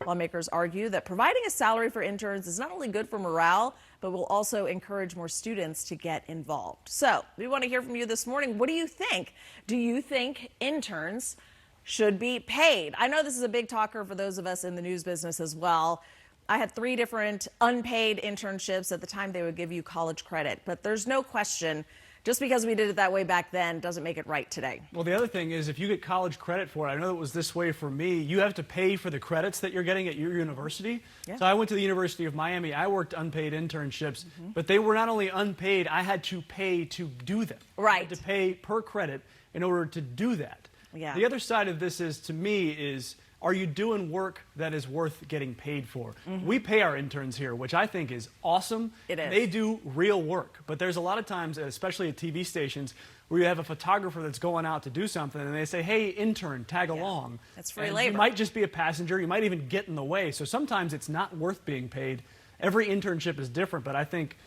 Lawmakers argue that providing a salary for interns is not only good for morale, but will also encourage more students to get involved. So we want to hear from you this morning. What do you think? Do you think interns should be paid? I know this is a big talker for those of us in the news business as well. I had 3 different unpaid internships. At the time, they would give you college credit, but there's no question, just because we did it that way back then doesn't make it right today. Well, the other thing is if you get college credit for it, I know it was this way for me, you have to pay for the credits that you're getting at your university. Yeah. So I went to the University of Miami. I worked unpaid internships, but they were not only unpaid, I had to pay to do them. Right. I had to pay per credit in order to do that. Yeah. The other side of this is, to me, is are you doing work that is worth getting paid for? We pay our interns here, which I think is awesome. It is. They do real work. But there's a lot of times, especially at TV stations, where you have a photographer that's going out to do something and they say, hey, intern, tag along. That's free and labor. You might just be a passenger. You might even get in the way. So sometimes it's not worth being paid. Every internship is different, but I think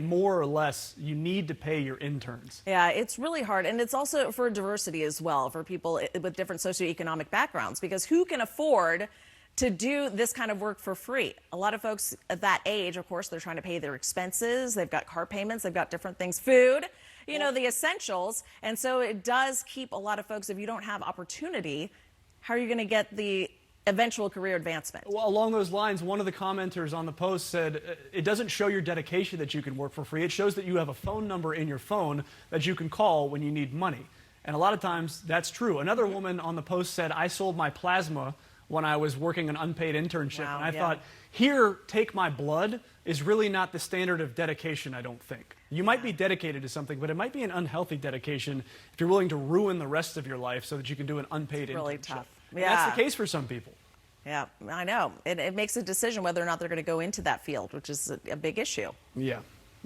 more or less you need to pay your interns. Yeah, it's really hard. And it's also for diversity as well, for people with different socioeconomic backgrounds, because who can afford to do this kind of work for free? A lot of folks at that age, of course, they're trying to pay their expenses. They've got car payments. They've got different things, food, you know, the essentials. And so it does keep a lot of folks, if you don't have opportunity, how are you going to get the eventual career advancement? Well, along those lines, one of the commenters on the post said, it doesn't show your dedication that you can work for free. It shows that you have a phone number in your phone that you can call when you need money. And a lot of times that's true. Another woman on the post said, I sold my plasma when I was working an unpaid internship. Wow, and I thought, here, take my blood is really not the standard of dedication, I don't think. You might be dedicated to something, but it might be an unhealthy dedication if you're willing to ruin the rest of your life so that you can do an unpaid internship. Really tough. Yeah. That's the case for some people. Yeah, I know. It makes a decision whether or not they're going to go into that field, which is a big issue. Yeah,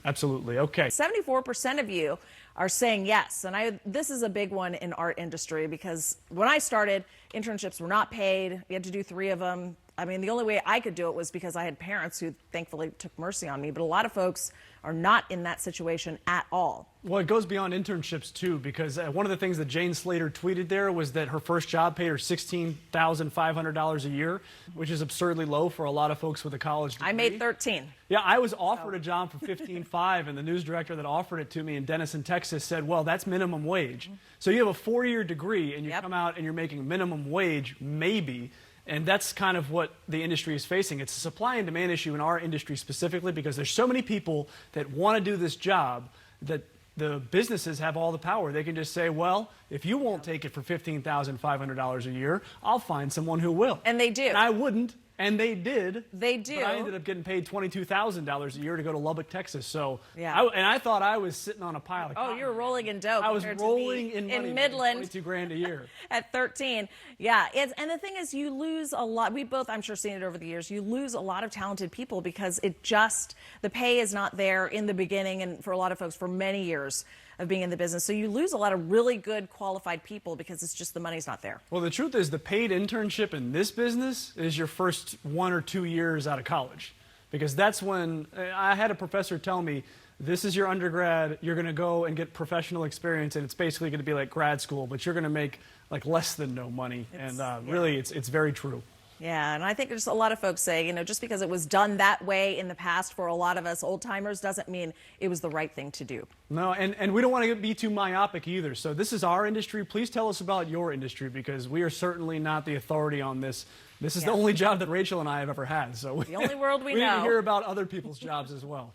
absolutely. Okay. 74% of you are saying yes. And this is a big one in our industry, because when I started, internships were not paid. We had to do 3 of them. I mean, the only way I could do it was because I had parents who thankfully took mercy on me. But a lot of folks are not in that situation at all. Well, it goes beyond internships, too, because one of the things that Jane Slater tweeted there was that her first job paid her $16,500 a year, which is absurdly low for a lot of folks with a college degree. I made 13. Yeah, I was offered a job for $15,500, and the news director that offered it to me in Denison, Texas said, well, that's minimum wage. So you have a 4-year degree, and you come out and you're making minimum wage, maybe. And that's kind of what the industry is facing. It's a supply and demand issue in our industry specifically, because there's so many people that want to do this job that the businesses have all the power. They can just say, well, if you won't take it for $15,500 a year, I'll find someone who will. And they do. And I wouldn't. And they did. They do. But I ended up getting paid $22,000 a year to go to Lubbock, Texas. So, yeah. I thought I was sitting on a pile of cotton. You were rolling in dough. I was rolling in money, Midland, $22,000 a year at 13. Yeah, and the thing is, you lose a lot. We both, I'm sure, seen it over the years. You lose a lot of talented people because the pay is not there in the beginning, and for a lot of folks, for many years of being in the business. So you lose a lot of really good qualified people because it's just the money's not there. Well, the truth is the paid internship in this business is your first 1 or 2 years out of college, because that's when I had a professor tell me, this is your undergrad, you're going to go and get professional experience, and it's basically going to be like grad school, but you're going to make like less than no money. Really, it's very true. Yeah, and I think there's a lot of folks say, just because it was done that way in the past for a lot of us old-timers doesn't mean it was the right thing to do. No, and we don't want to be too myopic either. So this is our industry. Please tell us about your industry, because we are certainly not the authority on this. This is the only job that Rachel and I have ever had. So the only world we know. We need to hear about other people's jobs as well.